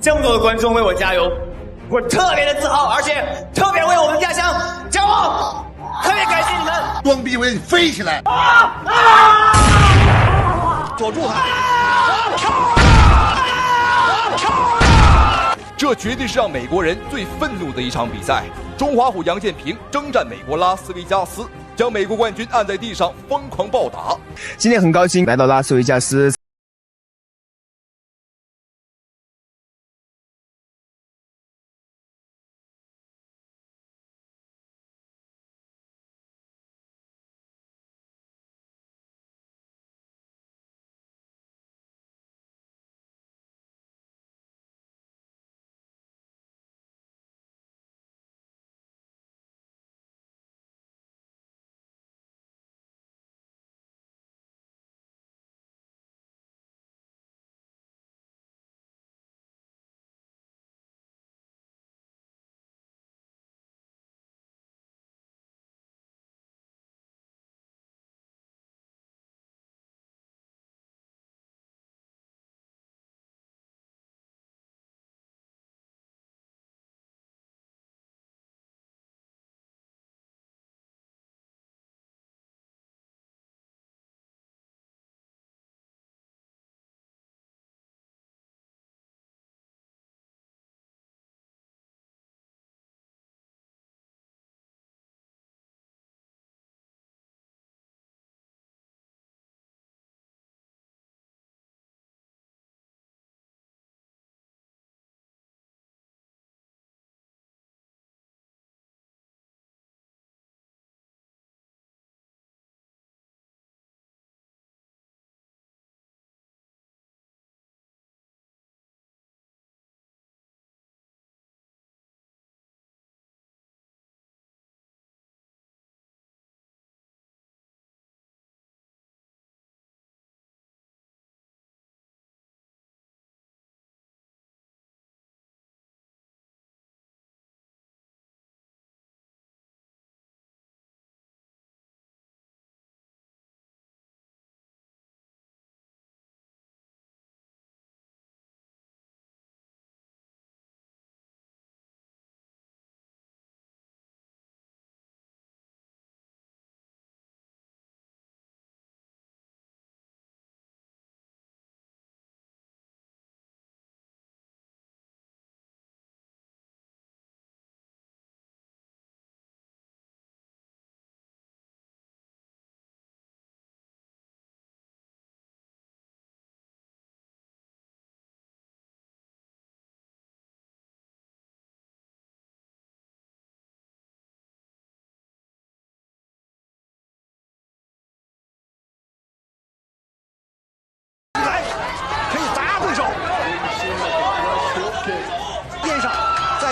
這麼多的觀眾為我加油，我特別的自豪，而且特別為我們家鄉驕傲，特別感謝你們！光臂为你飛起來！鎖住他！這絕對是讓美國人最憤怒的一場比賽。中華虎楊建平征戰美國拉斯維加斯，將美國冠軍按在地上瘋狂暴打。今天很高興來到拉斯維加斯。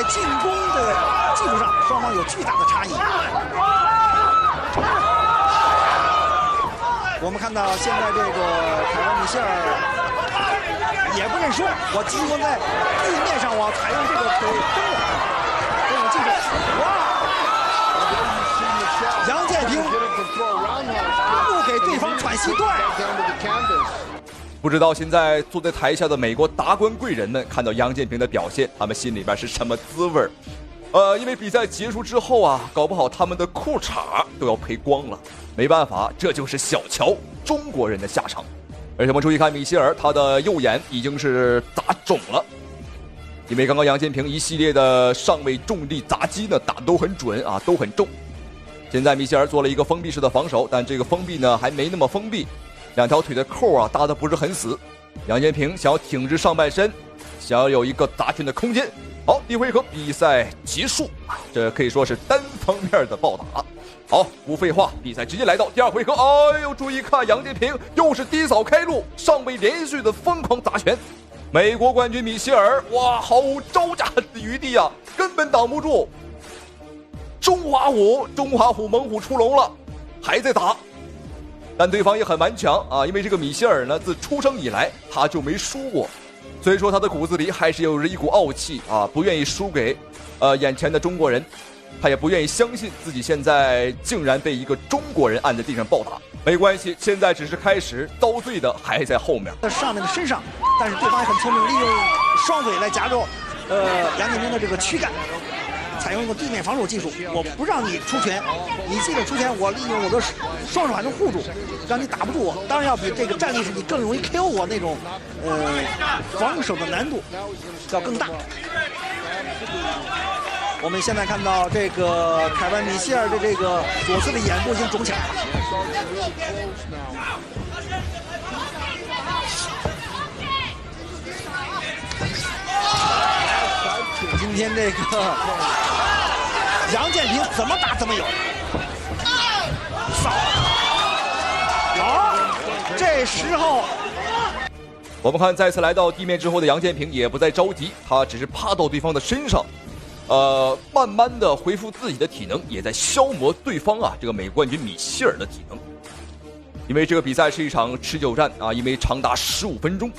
进攻的技术上，双方有巨大的差异。我们看到现在这个凯文米歇尔也不认输，我进攻在地面上，我采用这个腿蹬了，这种技术。哇！杨建平不给对方喘息段。不知道现在坐在台下的美国达官贵人们看到杨建平的表现，他们心里边是什么滋味？因为比赛结束之后啊，搞不好他们的裤衩都要赔光了。没办法，这就是小瞧中国人的下场。而且我们注意看米歇尔，他的右眼已经是打肿了，因为刚刚杨建平一系列的上位重力砸击呢，打得都很準啊，都很重。现在米歇尔做了一個封閉式的防守，但這個封閉呢還沒那麼封閉，兩條腿的扣啊搭得不是很死。楊建平想要挺直上半身，想要有一個砸拳的空間。好，第一回合比賽結束，這可以說是單方面的暴打。好，不廢話，比賽直接來到第二回合。哎呦，注意看，楊建平又是低掃開路，上位連續的瘋狂砸拳。美國冠軍米歇爾，哇，毫無招架的餘地啊，根本擋不住。中華虎猛虎出籠了，還在打，但對方也很頑強啊，因為這個米歇爾呢，自出生以來他就沒輸過，所以說他的骨子裡還是有着一股傲氣啊，不願意輸給眼前的中國人，他也不願意相信自己現在竟然被一個中國人按在地上暴打。沒關係，現在只是開始，遭罪的還在後面。在上面的身上，但是對方也很聰明，利用雙腿來夾住楊建平的這個軀幹，採用一個地面防守技術。我不讓你出拳，你記得出拳，我利用我的雙手還能護住，讓你打不住我。当然要比這個站立式你更容易 KO 我那種防守的難度要更大。我們現在看到這個凱文米歇爾的這個左側的眼部已經腫起来了。今天這個楊建平怎麼打怎麼有，這時候我們看再次来到地面之後的杨建平也不再着急，他只是趴到对方的身上，慢慢的恢复自己的体能，也在消磨对方这个美国冠军米歇尔的体能。因为这个比赛是一场持久战因为长达15分鐘。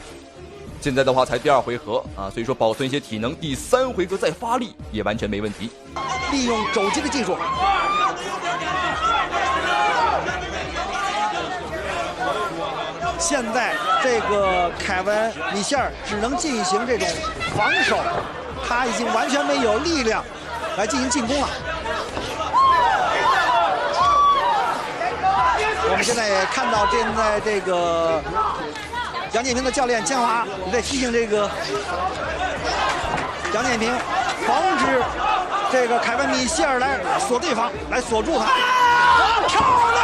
現在的話才第2回合所以說保存一些體能，第3回合再發力也完全沒問題。利用肘擊的技術，現在這個凱文米歇爾只能進行這種防守，他已經完全沒有力量來進行進攻了。我們現在也看到現在這個楊建平的教練江華也在提醒這個楊建平，防止這個凱文米歇爾來鎖對方，來鎖住他。哇，漂亮！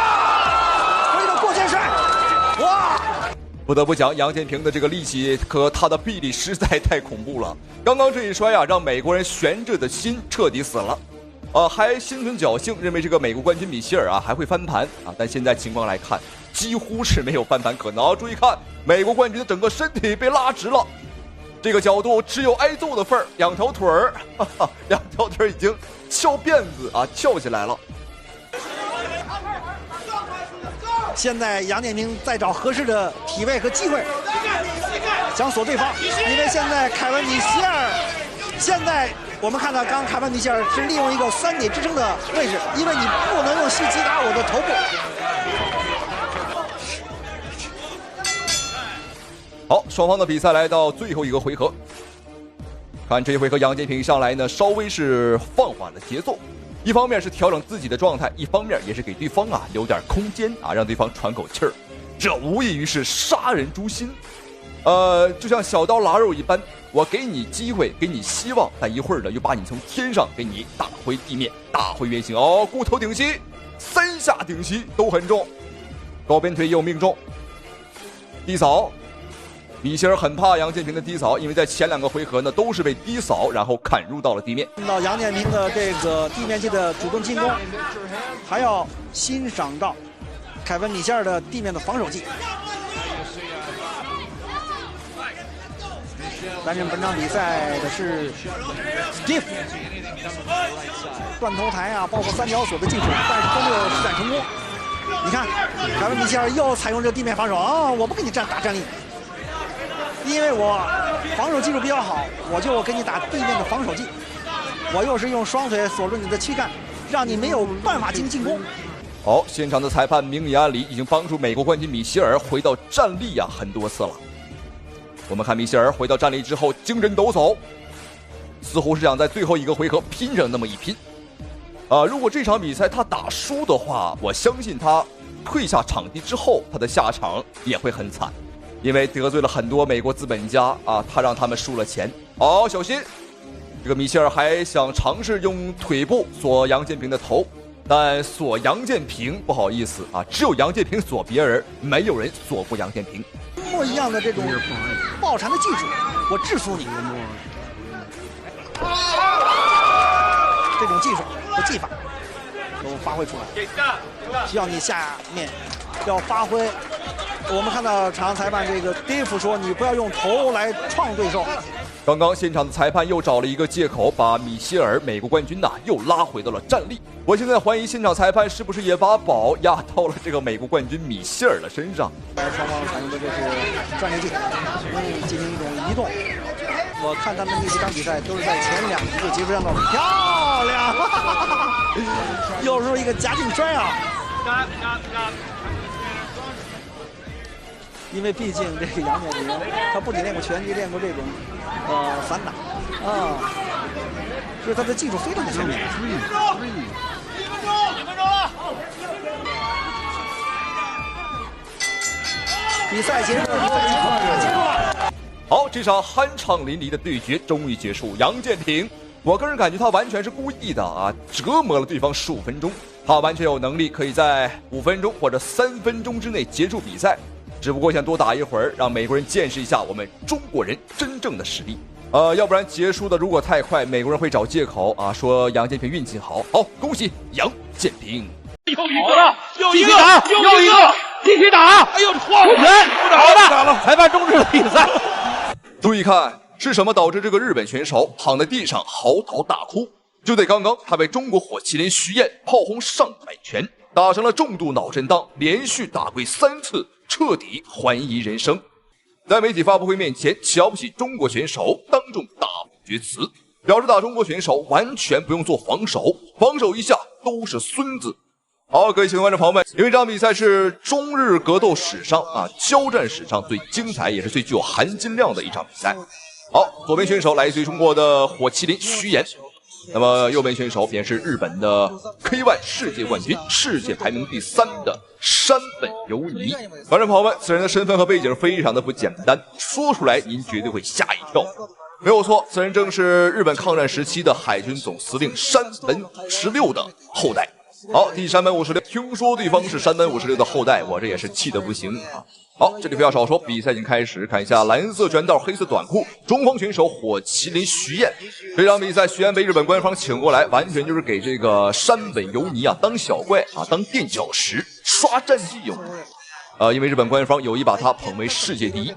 回到過肩摔，哇！不得不講，楊建平的這個力氣和他的臂力實在太恐怖了。剛剛這一摔讓美國人懸着的心徹底死了。還心存僥倖，認為這個美國冠軍米歇爾還會翻盤但現在情況來看，幾乎是沒有翻盤可能。注意看，美國冠軍的整個身體被拉直了，這個角度只有挨揍的份兒，兩條腿兒已經翹辮子翹起來了。現在楊建平在找合適的體位和機會，想鎖對方，因為現在凱文米歇爾現在。我們看到，剛凱文米歇爾是利用一個3點支撐的位置，因為你不能用膝擊打我的頭部。好，雙方的比賽來到最後一個回合，看這一回合楊建平上來呢，稍微是放緩了節奏，一方面是調整自己的狀態，一方面也是給對方留點空間讓對方喘口氣兒，這無異於是殺人誅心。就像小刀拉肉一般，我給你機會，給你希望，但一會兒呢又把你從天上給你打回地面，打回原形。骨頭頂膝，3下頂膝都很重，高邊腿也有命中。低掃，米歇爾很怕楊建平的低掃，因為在前2個回合呢都是被低掃，然後砍入到了地面。看到楊建平的這個地面技的主動進攻，還要欣賞到凱文米歇爾的地面的防守技。擔任本場比賽的是 Steve， 斷頭台包括3條鎖的技術，但是都沒有施展成功。你看，凱文米歇爾又採用這個地面防守我不跟你打站立，因為我防守技術比較好，我就給你打地面的防守技。我又是用雙腿鎖住你的軀幹，讓你沒有辦法進行進攻。好，現場的裁判明里安里已經幫助美國冠軍米歇爾回到站立很多次了。我們看米歇爾回到站立之後精神抖擻，似乎是想在最後一個回合拼上那麼一拼。如果這場比賽他打輸的話，我相信他退下場地之後他的下場也會很慘，因為得罪了很多美國資本家他讓他們輸了錢。小心，這個米歇爾還想嘗試用腿部鎖楊建平的頭，但鎖楊建平不好意思只有楊建平鎖別人，沒有人鎖過楊建平。一模一樣的這種抱纏的技術，我制服你。這種技術和技法都發揮出來，需要你下面要發揮。我們看到場上裁判這個 Dave 說：“你不要用頭來創對手。”剛剛現場的裁判又找了一個借口，把米歇爾美國冠軍又拉回到了站立。我現在懷疑現場裁判是不是也把寶壓到了這個美國冠軍米歇爾的身上。雙方採用的就是轉力技，進行一種移動。我看他們這幾場比賽都是在前2局就結束上的，漂亮！又是一個夾頸摔因为毕竟這個楊建平，他不僅練過拳擊，練過這種反打啊，所以他的技術非常的全面。比賽結束，好，這場酣暢淋漓的對決終於結束。楊建平，我個人感覺他完全是故意的啊，折磨了對方15分鐘。他完全有能力可以在5分鐘或者3分鐘之內結束比賽，只不過想多打一會兒，讓美國人見識一下我們中國人真正的實力。要不然結束的如果太快，美國人會找借口啊，說楊建平運氣好。好，恭喜楊建平。又一個，繼續打！哎呦，晃人，不打了！裁判終止了比賽。注意看，是什麼導致這個日本選手躺在地上嚎啕大哭？就在剛剛，他被中國火麒麟徐彥炮轟上百拳，打成了重度腦震盪，連續打跪3次，徹底懷疑人生。在媒體發布會面前，瞧不起中國選手，當眾大絕詞，表示打中國選手完全不用做防守，防守一下都是孫子。好，各位喜歡觀眾朋友們，因為這場比賽是中日格鬥史上交戰史上最精彩也是最具有含金量的一場比賽。好，左邊選手來自於中國的火麒麟徐彥。那麼右邊選手便是日本的 K1 世界冠軍、世界排名第3的山本由尼。觀眾朋友們，此人的身份和背景非常的不簡單，說出來您絕對會嚇一跳。沒有錯，此人正是日本抗戰時期的海軍總司令山本56的後代。好，第山本56，聽說對方是山本56的後代，我這也是氣得不行啊。好，這裡不要少說，比賽已經開始。看一下藍色拳套、黑色短褲，中方選手火麒麟徐彥。這場比賽徐彥被日本官方請過來，完全就是給這個山本由尼當小怪當墊腳石，刷戰績用。因為日本官方有意把他捧為世界第一。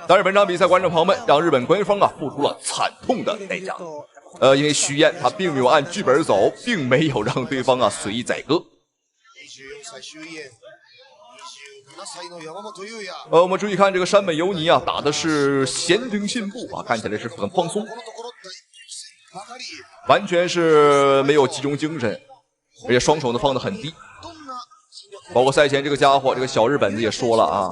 但是本場比賽，觀眾朋友們讓日本官方付出了慘痛的代價。因為徐彥他並沒有按劇本走，並沒有讓對方隨意宰割。我們注意看這個山本由尼打的是閒庭信步看起來是很放鬆，完全是沒有集中精神，而且雙手呢放得很低。包括賽前這個家伙，這個小日本子也說了啊。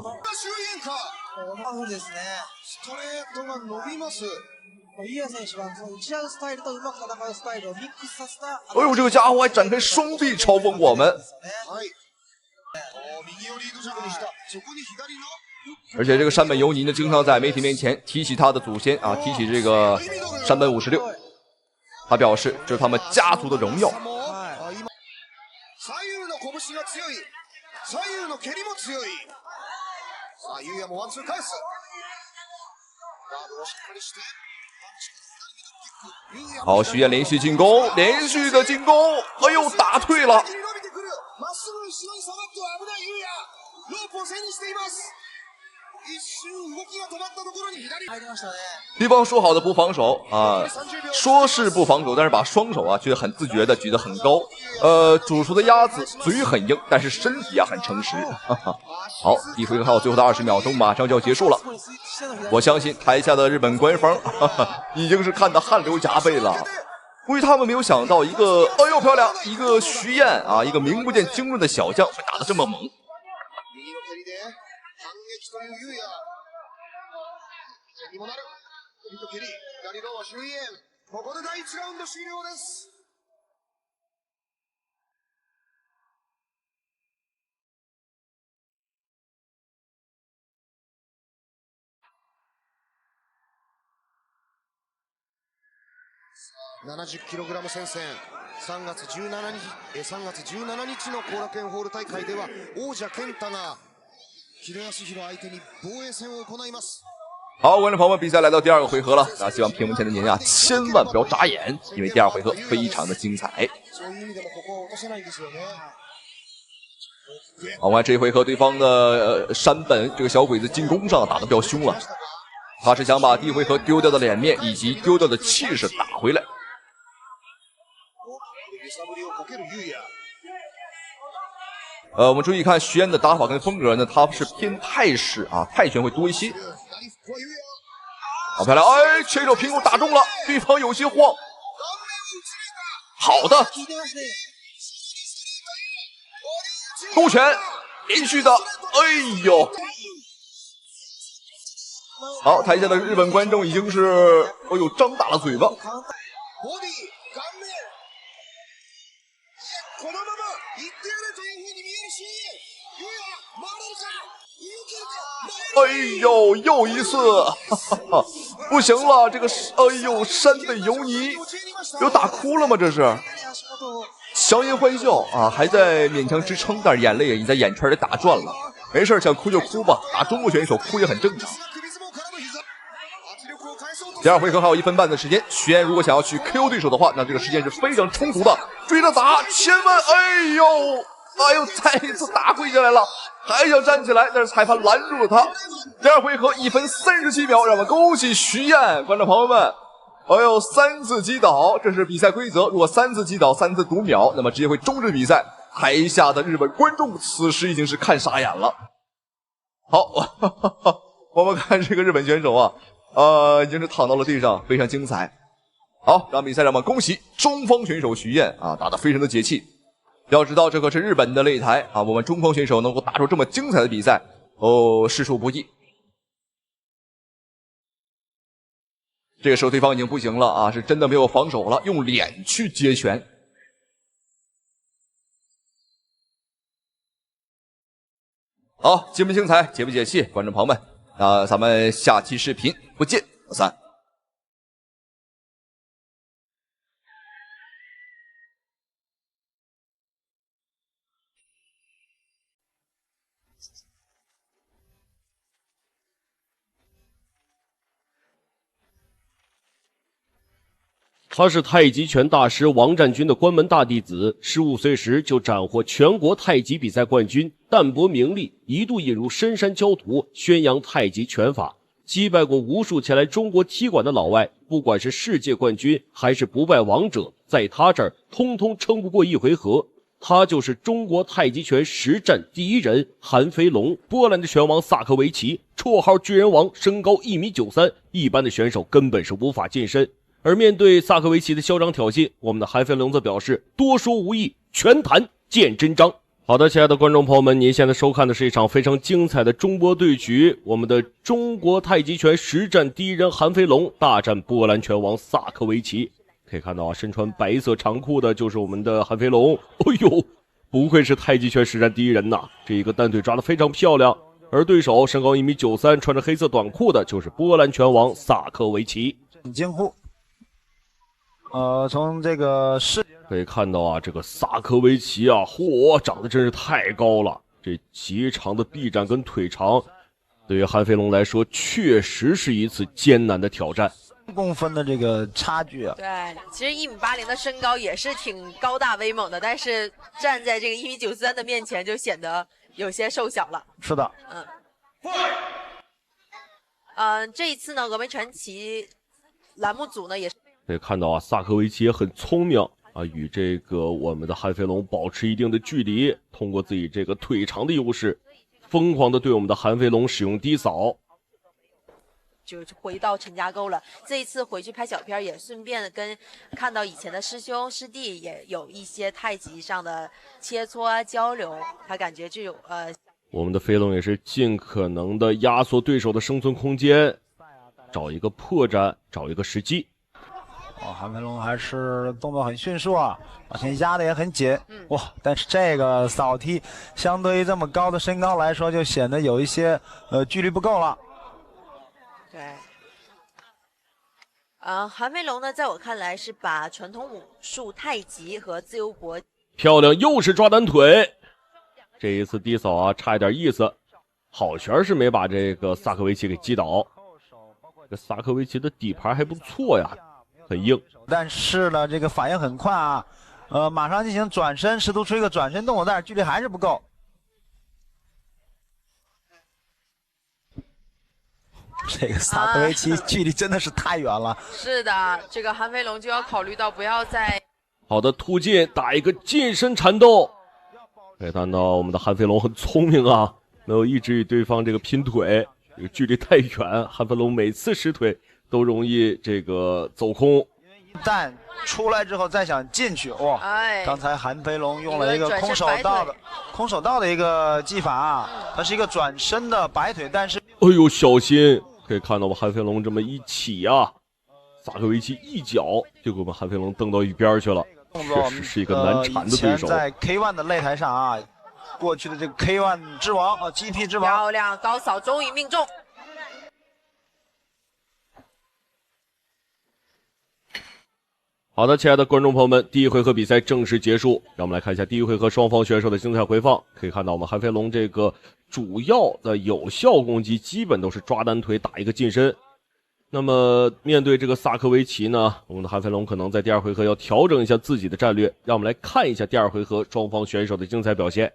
哎呦，這個家伙還展開雙臂嘲諷我們。而且這個山本由尼呢，經常在媒體面前提起他的祖先提起這個山本56，他表示這是他們家族的榮耀。好，徐彥連續進攻，連續的進攻，哎呦，打退了。對方說好的不防守說是不防守，但是把雙手卻很自覺的舉得很高。主廚的鴨子嘴很硬，但是身體很誠實。好，一回合還有最後的20秒鐘，馬上就要結束了。我相信台下的日本官方已經是看得汗流浹背了。估計他們沒有想到一個，哎呦漂亮，一個徐彥一個名不見經傳的小將會打得這麼猛。70kg 戦線、3月17日の後楽園ホール大会では王者健太が平安弘相手に防衛戦を行います。好，觀眾朋友們，比賽來到第2個回合了。希望屏幕前的您千萬不要眨眼，因為第2回合非常的精彩。好，我看這一回合對方的山本這個小鬼子進攻上打得比較兇了，他是想把第1回合丟掉的臉面以及丟掉的氣勢打回來。我們注意看徐彥的打法跟風格呢，他是偏泰式泰拳會多一些。好漂亮！哎，前手平手打中了，對方有些晃。好的，勾拳，連續的，哎呦！好，台下的日本觀眾已經是張大了嘴巴。哎呦，又一次，不行了，这個山的油泥有打哭了嗎？這是強顏歡笑啊，還在勉強支撐，但是眼淚也已經在眼圈裡打轉了。沒事，想哭就哭吧，打中國選手哭也很正常。第二回合還有1分半的時間，徐彥如果想要去 KO 對手的話，那這個時間是非常充足的。追着打，千萬，哎呦，再一次打跪下來了，還想站起來，但是裁判攔住了他。第二回合1分37秒，讓我們恭喜徐彥，觀眾朋友們。3次擊倒，這是比賽規則。如果3次擊倒，3次讀秒，那麼直接會終止比賽。台下的日本觀眾此時已經是看傻眼了。好，我們看這個日本選手啊，已經是躺到了地上，非常精彩。好，讓比賽讓我們恭喜中方選手徐彥啊，打得非常的解氣。要知道，這可是日本的擂台啊，我們中方選手能夠打出這麼精彩的比賽，實屬不易。這個時候對方已經不行了啊，是真的沒有防守了，用臉去接拳。好，精不精彩，解不解氣，觀眾朋友們，咱們下期視頻不見不散。他是太极拳大師王占君的关门大弟子，15歲時就斬獲全國太極比賽冠軍，淡泊名利，一度引入深山焦土，宣揚太極拳法，擊敗過無數前來中國踢館的老外，不管是世界冠軍還是不敗王者，在他這兒通通撐不過一回合。他就是中國太極拳實戰第一人韓飛龍，波蘭的拳王薩科維奇，綽號巨人王，身高1.93米，一般的選手根本是無法近身。而面對薩科維奇的囂張挑釁，我們的韓飛龍則表示多說無益，拳壇見真章。好的，親愛的觀眾朋友們，您現在收看的是一場非常精彩的中波對局，我們的中國太極拳實戰第一人韓飛龍大戰波蘭拳王薩科維奇。可以看到啊，身穿白色長褲的就是我們的韓飞龍。哎呦，不愧是太極拳實戰第一人吶，這一個单腿抓得非常漂亮。而對手身高1.93米，穿着黑色短褲的就是波蘭拳王薩科維奇。驚呼。從這個可以看到啊，這個薩科維奇啊，長得真是太高了，這極長的臂展跟腿長，對於韓飛龍來說，確實是一次艱難的挑戰。公分的這個差距啊，對，其實1.80米的身高也是挺高大威猛的，但是站在這個1.93米的面前，就顯得有些瘦小了。是的，這一次呢，峨眉傳奇欄目組呢也是。可以看到啊，薩科維奇也很聰明啊，與這個我們的韓飛龍保持一定的距離，通過自己這個腿長的優勢，瘋狂的對我們的韓飛龍使用低掃，就回到陳家溝了。這一次回去拍小片，也順便跟看到以前的師兄師弟也有一些太極上的切磋啊交流，他感覺这种我們的飛龍也是盡可能的壓縮對手的生存空間，找一個破綻，找一個時機。韓飛龍還是動作很迅速啊，往前壓的也很緊。哇，但是這個掃踢相對於這麼高的身高來說，就顯得有一些距離不夠了。對，韓飛龍呢，在我看來是把傳統武術太極和自由搏漂亮，又是抓單腿。這一次低掃啊，差一點意思，好拳是沒把這個薩科維奇給擊倒。這個薩科維奇的底盤還不錯呀。很硬，但是呢，這個反應很快啊，馬上進行轉身，試圖出一個轉身動作，但是距離還是不夠。這個薩科維奇距離真的是太遠了。是的，這個韓飛龍就要考慮到不要再好的突進，打一個近身纏鬥。可以看到我們的韓飛龍很聰明啊，沒有一直與對方這個拼腿，這個距離太遠，韓飛龍每次失腿都容易這個走空，一旦出來之後再想進去，哇！剛才韓飛龍用了一個空手道的一個技法啊，它是一個轉身的擺腿，但是哎呦小心，可以看到我们韩飞龙這麼一起啊，薩科維奇一腳就給我們韓飞龍蹬到一邊去了，確實是一個難纏的對手。在 K1 的擂台上啊，過去的這個 K1 之王啊 ，GP 之王，漂亮高掃終於命中。好的，親愛的觀眾朋友們，第一回合比賽正式結束，讓我們來看一下第一回合雙方選手的精彩回放。可以看到我們韓飛龍這個主要的有效攻擊基本都是抓單腿打一個近身。那麼面對這個薩科維奇呢，我們的韓飛龍可能在第二回合要調整一下自己的戰略。讓我們來看一下第二回合雙方選手的精彩表現。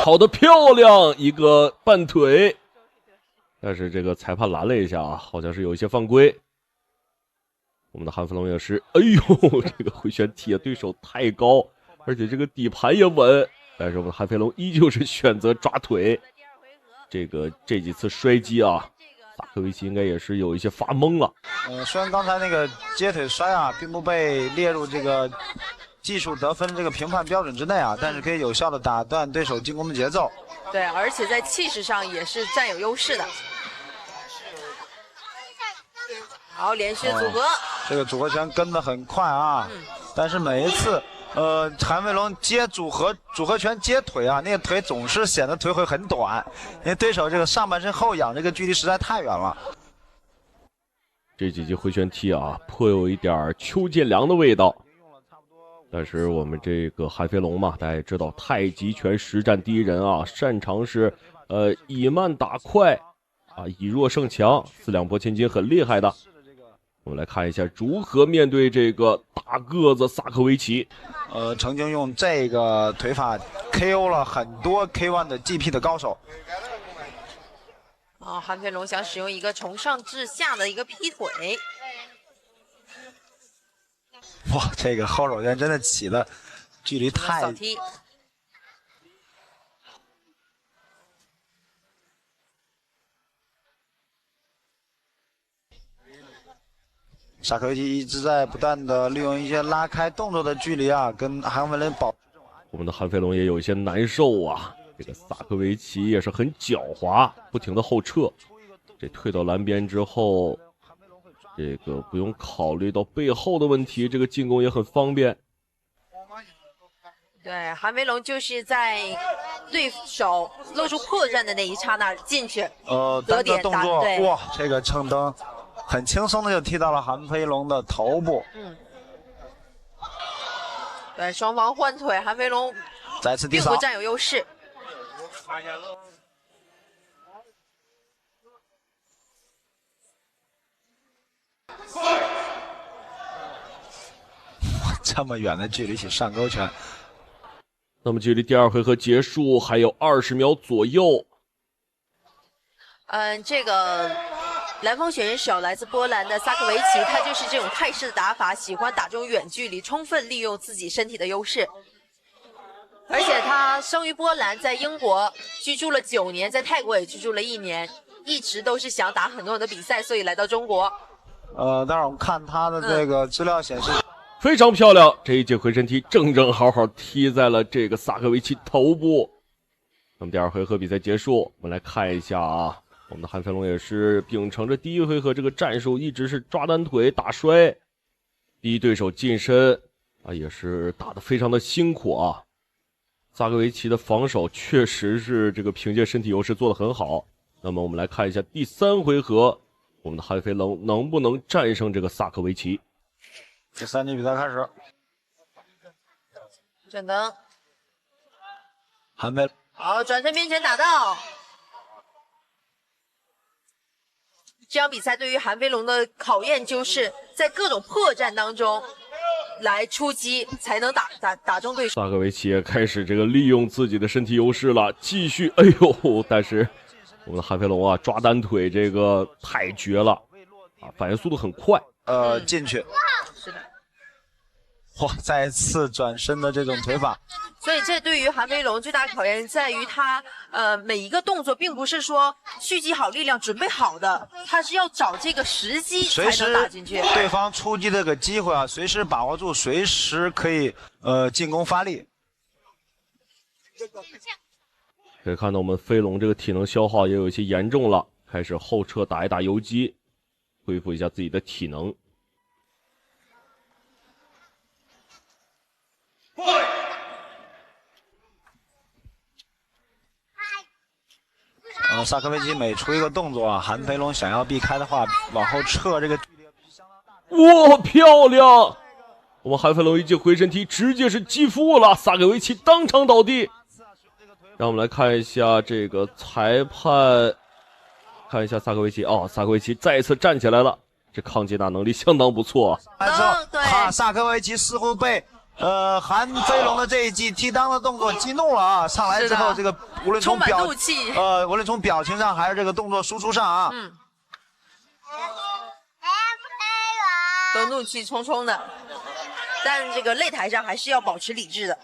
好的，漂亮一個半腿。但是這個裁判攔了一下啊，好像是有一些犯規。我們的韓飛龍也是，哎呦，這個回旋踢對手太高，而且這個底盤也穩。但是我們的韓飛龍依舊是選擇抓腿。這幾次摔擊啊，薩科維奇應該也是有一些發懵了。雖然剛才那個接腿摔啊，並不被列入這個技術得分這個評判標準之內啊，但是可以有效的打斷對手進攻的節奏。對，而且在氣勢上也是佔有優勢的。好，連續組合，這個組合拳跟得很快啊，但是每一次，韓飛龍接組合拳接腿啊，那個腿總是顯得腿會很短，因為對手這個上半身後仰這個距離實在太遠了。這幾記回旋踢啊，頗有一點邱建良的味道。但是我們這個韓飛龍嘛，大家也知道太極拳實戰第一人啊，擅長是以慢打快啊，以弱勝強，四兩撥千斤很厲害的。我們來看一下如何面對這個大個子薩科維奇。曾經用這個腿法 KO 了很多 K1 的 GP 的高手。韓飛龍想使用一個從上至下的一個劈腿。哇，這個後手拳真的起的距離太。掃踢。薩科維奇一直在不斷的利用一些拉開動作的距離啊，跟韓飛龍保持。我們的韓飛龍也有一些難受啊，這個薩科維奇也是很狡猾，不停的後撤。這退到欄邊之後。這個不用考慮到背後的問題，這個進攻也很方便。對，韓飛龍就是在對手露出破綻的那一剎那進去，得點動作，哇，這個撐蹬很輕鬆的就踢到了韓飛龍的頭部。對，雙方換腿，韓飛龍再次並不佔有優勢。這麼遠的距離起上勾拳，那麼距離第二回合結束還有20秒左右。這個藍鋒選手來自波蘭的薩科維奇，他就是這種泰式的打法，喜歡打這種遠距離，充分利用自己身體的優勢。而且他生於波蘭，在英國居住了9年，在泰國也居住了1年，一直都是想打很多的比賽，所以來到中國。但是我們看他的這個資料顯示。非常漂亮，這一記回身踢正好好踢在了這個薩科維奇頭部。那麼第二回合比賽結束，我們來看一下啊，我們的韓飛龍也是秉承着第一回合這個戰術，一直是抓單腿打摔，逼對手近身啊，也是打得非常的辛苦啊。薩科維奇的防守確實是這個憑借身體優勢做得很好。那麼我們來看一下第三回合，我們的韓飛龍能不能戰勝這個薩科維奇？第3局比賽開始，轉蹬，韓飛，好，轉身邊拳打到。這場比賽對於韓飛龍的考驗就是在各種破綻當中來出擊，才能打中對手。薩科維奇也開始這個利用自己的身體優勢了，繼續，哎呦！但是我們的韓飛龍啊，抓單腿這個太絕了啊，反應速度很快。進去。是的。哇，再次轉身的這種腿法。所以這對於韓飛龍最大的考驗在於他，每一個動作並不是說蓄積好力量準備好的，他是要找這個時機才能打進去。對方出擊這個機會啊，隨時把握住，隨時可以進攻發力。可以看到我们飞龙这個體能消耗也有一些嚴重了，開始後撤打一打游擊，恢復一下自己的體能。萨科維奇每出一個動作啊，韓飛龍想要避開的話，往後撤這個距離相當大。哇，漂亮！我們韓飛龍一記回身踢直接是擊負了，薩科維奇當場倒地。讓我們來看一下這個裁判，看一下薩科維奇哦，薩科維奇再一次站起來了，這抗擊打能力相當不錯啊。對，薩科維奇似乎被韓飛龍的這一記踢襠的動作激怒了啊！上來之後，這個無論從表情上還是這個動作輸出上啊，都怒氣冲冲的。但這個擂台上還是要保持理智的，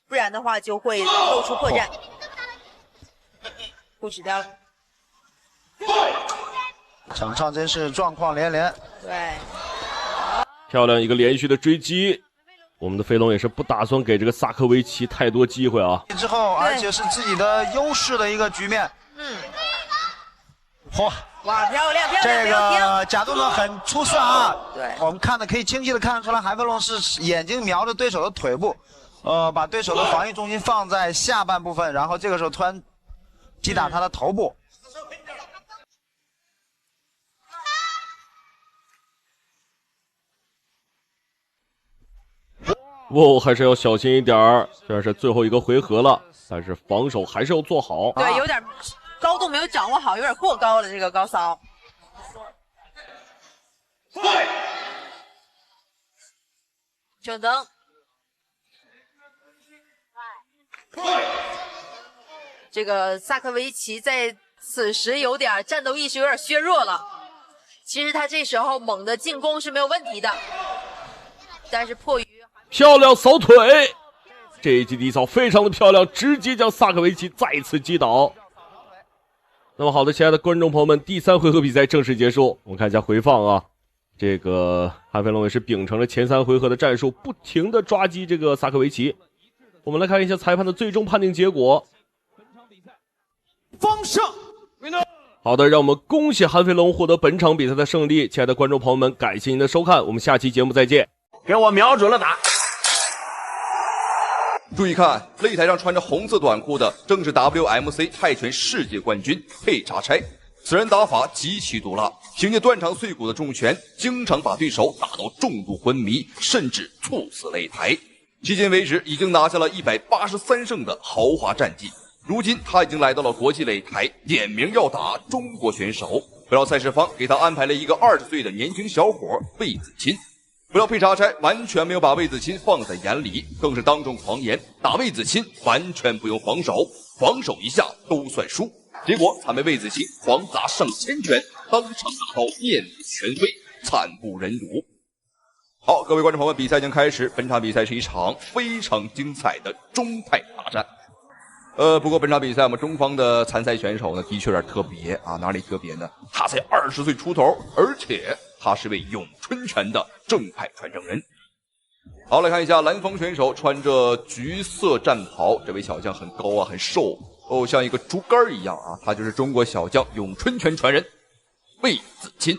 不然的話就會露出破綻。不止掉了。場上真是狀況連連。對，漂亮一個連續的追擊。我們的飛龍也是不打算給這個薩科維奇太多機會啊。之後，而且是自己的優勢的一個局面。哇，漂亮！這個假動作很出色啊。對，我們看的可以清晰的看得出來，韓飛龍是眼睛瞄着對手的腿部，把對手的防禦重心放在下半部分，然後這個時候突然擊打他的頭部。還是要小心一點兒，雖然是最後一個回合了，但是防守還是要做好。對，有點高度沒有掌握好，有點過高了這個高騷。整燈。這個薩科維奇在此時有點戰鬥意識有點削弱了。其實他這時候猛的進攻是沒有問題的，但是迫於漂亮掃腿，這一記低掃非常的漂亮，直接將薩科維奇再次擊倒。那麼好的，親愛的觀眾朋友們，第3回合比賽正式結束，我們看一下回放啊。這個韓飛龍也是秉承了前3回合的戰術，不停的抓擊這個薩科維奇。我們來看一下裁判的最終判定結果。方勝。好的，讓我們恭喜韓飛龍獲得本場比賽的勝利。親愛的觀眾朋友們，感謝您的收看，我們下期節目再見。給我瞄準了打。注意看，擂台上穿着紅色短褲的正是 WMC 泰拳世界冠軍佩查差。此人打法極其毒辣，憑借斷腸碎骨的重拳，經常把對手打到重度昏迷，甚至猝死擂台。迄今為止，已經拿下了183勝的豪華戰績。如今，他已經來到了國際擂台，點名要打中國選手。不料賽事方給他安排了一個20歲的年輕小伙魏子欽。不料佩查差完全沒有把魏子欽放在眼裡，更是當眾狂言打魏子欽完全不用防守，防守一下都算輸。結果慘被魏子欽狂砸上千拳，當場打到面目全非，慘不忍睹。好，各位觀眾朋友們，比賽已經開始，本場比賽是一場非常精彩的中泰大戰。不過本場比賽我們中方的參賽選手呢，的確有點特別啊，哪裡特別呢？他才20歲出頭，而且他是位詠春拳的正派傳承人。好，來看一下藍鋒選手穿着橘色戰袍，這位小將很高啊，很瘦哦，像一個竹竿一樣啊，他就是中國小將詠春拳傳人魏子欽。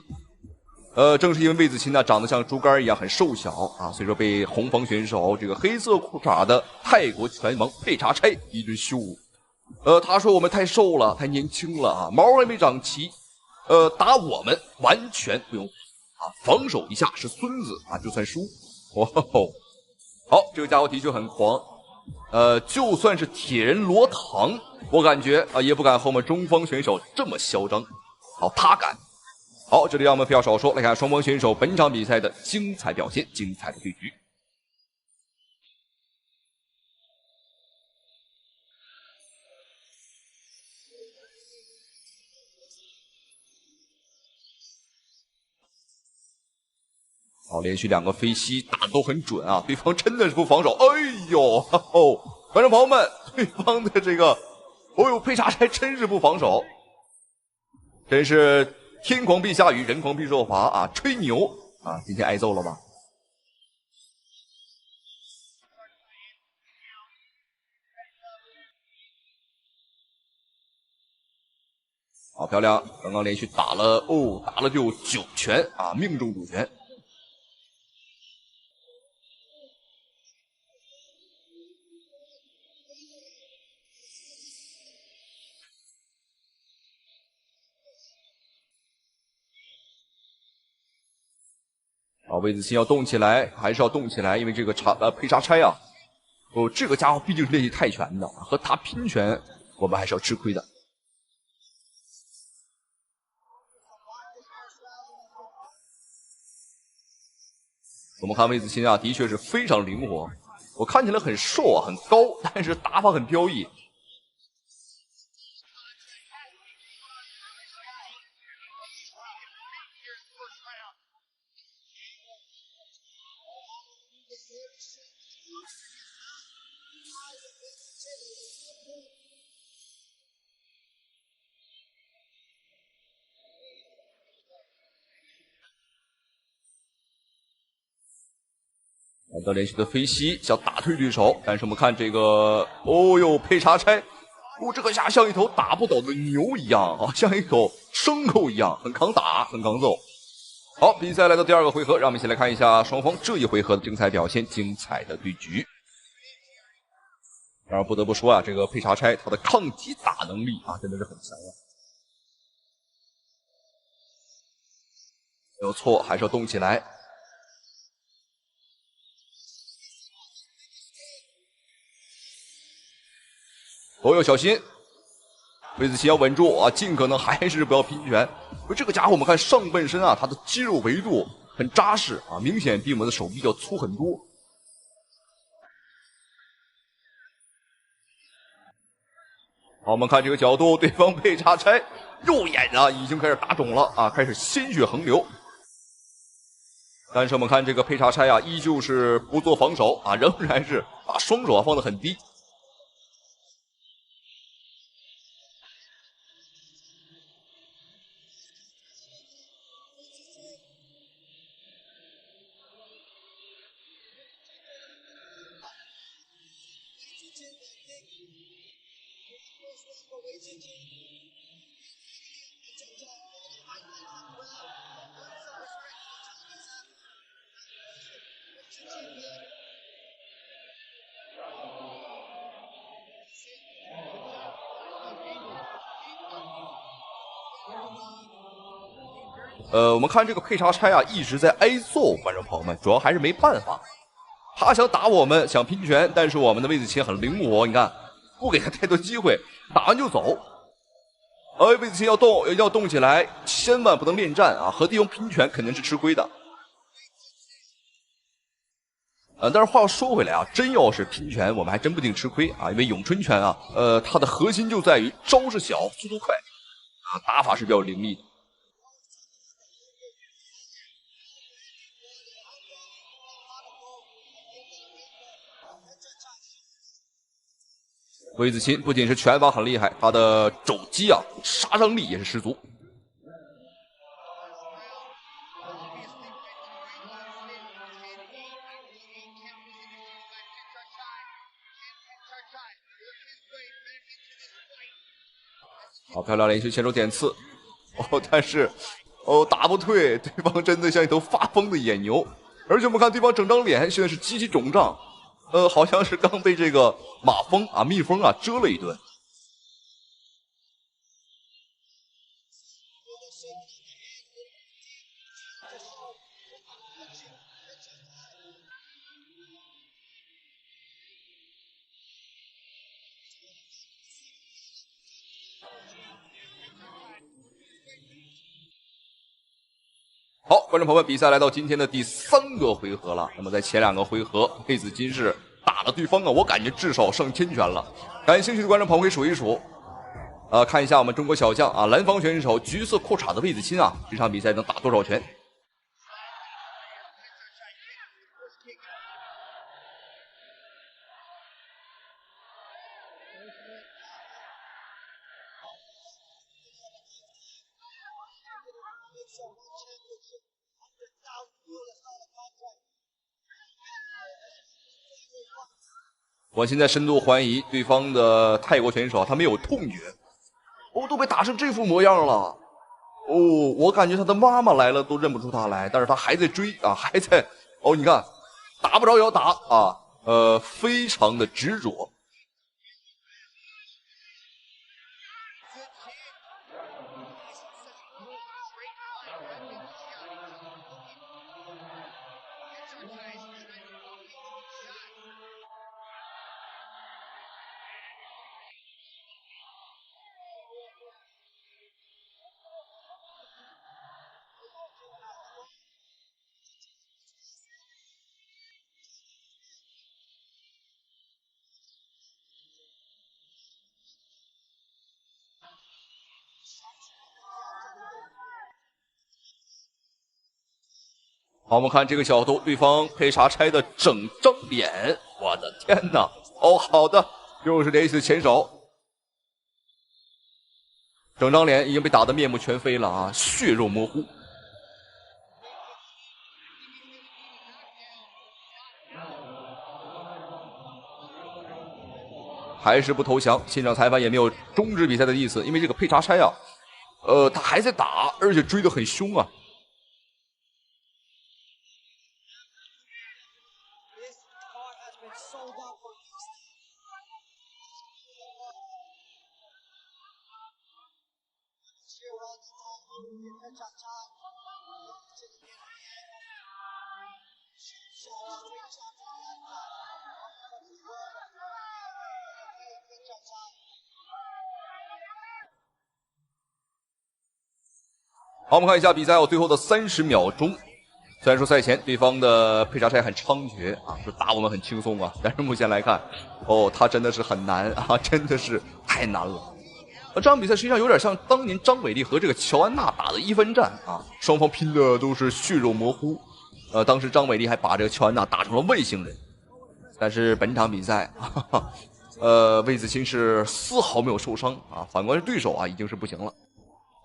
正是因為魏子欽呢長得像竹竿一樣很瘦小啊，所以說被紅方選手這個黑色褲衩的泰國拳王佩查差一頓羞辱。他說我們太瘦了，太年輕了啊，毛還沒長齊。打我們完全不用啊，防守一下是孫子啊，就算輸。哦，好，這個家伙的確很狂。就算是鐵人羅唐，我感覺啊也不敢和我們中方選手這麼囂張。好，他敢。好，這裡讓我們不要少說，來看雙方選手本場比賽的精彩表現，精彩的對局。好，連續2個飛膝打得都很準啊，對方真的是不防守。哎呦，哦，觀眾朋友們，對方的這個，哦呦，佩查差真是不防守，真是。天狂必下雨，人狂必受罰啊！吹牛啊！今天挨揍了吧？漂亮！刚刚連續打了就9拳啊，命中主拳。啊，魏子欣要动起来，还是要动起来，因为这个佩沙拆啊，这个家伙毕竟是练习泰拳的，和他拼拳，我们还是要吃亏的。我们看魏子欣啊，的確是非常靈活。我看起來很瘦啊，很高，但是打法很飄逸。来到連續的飛膝，想打退對手，但是我們看這個，哦喲，佩查拆，這個下像一頭打不倒的牛一樣啊，像一口牲口一樣，很抗打，很抗揍。好，比賽來到第2個回合，讓我們一起來看一下雙方這一回合的精彩表現，精彩的對局。當然不得不說啊，這個佩查拆他的抗擊打能力啊，真的是很強啊。沒有錯，還是要動起來。哦喲，小心！魏子欣要穩住啊，盡可能還是不要拼拳。這個家伙我們看上半身啊，他的肌肉維度很扎實啊，明顯比我們的手臂要粗很多。好，我們看這個角度，對方佩查拆右眼啊已經開始打腫了啊，開始鮮血橫流。但是我們看這個佩查拆啊，依舊是不做防守啊，仍然是把雙手啊放得很低。我們看這個佩查拆啊，一直在挨揍，觀眾朋友們，主要還是沒辦法。他想打我們，想拼拳，但是我們的魏子欣很靈活，你看，不給他太多機會，打完就走。魏子欣要動起來，千萬不能戀戰啊！和對方拼拳肯定是吃虧的。但是話要說回來啊，真要是拼拳，我們還真不一定吃虧啊，因為詠春拳啊，它的核心就在於招式小，速度快，啊，打法是比較凌厲的。魏子欣不僅是拳法很厲害，他的肘擊啊，殺傷力也是十足。好漂亮，連續前手點刺，但是打不退，對方真的像一頭發瘋的野牛，而且我們看對方整張臉現在是極其腫脹。好像是剛被這個馬蜂啊、蜜蜂啊蟄了一頓。好，觀眾朋友們，比賽來到今天的第3個回合了。那麼在前2個回合，魏子欣是打了對方啊，我感覺至少上千拳了。感興趣的觀眾朋友可以數一數，看一下我們中國小將啊，藍方選手橘色褲衩的魏子欣啊，這場比賽能打多少拳？我現在深度懷疑對方的泰國選手他沒有痛覺，哦，都被打成這副模樣了。哦，我感覺他的媽媽來了都認不出他來，但是他還在追啊，還在。哦，你看，打不着也要打啊，非常的執着。好，我们看这个角度，对方佩查拆的整张臉，我的天哪！哦，好的，又是這一次前手，整張臉已經被打得面目全非了啊，血肉模糊。還是不投降，現場裁判也沒有終止比賽的意思，因為這個佩查拆啊，他還在打，而且追得很兇啊。好，我們看一下比賽最後的30秒鐘。雖然說賽前對方的佩查拆很猖獗啊，說打我們很輕鬆啊，但是目前來看，哦，他真的是很難啊，真的是太難了。這場比賽實際上有點像當年張偉麗和這個喬安娜打的一分戰啊，雙方拼的都是血肉模糊。當時張偉麗還把這個喬安娜打成了外星人，但是本場比賽，魏子欽是絲毫沒有受傷啊，反觀是對手啊已經是不行了。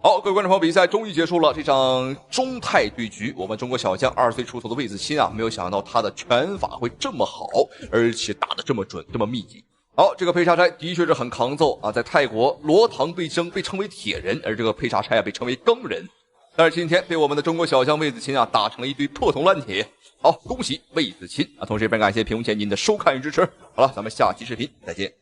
好，各位觀眾朋友，比賽終於結束了。這場中泰對局，我們中國小將20歲出頭的魏子欽啊，沒有想到他的拳法會這麼好，而且打得這麼準，這麼密集。好，這個佩查拆的確是很抗揍啊，在泰國羅唐對爭被稱為鐵人，而這個佩查拆啊被稱為鋼人。但是今天被我們的中國小將魏子欽啊打成了一堆破銅爛鐵。好，恭喜魏子欽啊！同時也非常感謝屏幕前您的收看與支持。好了，咱們下期視頻再見。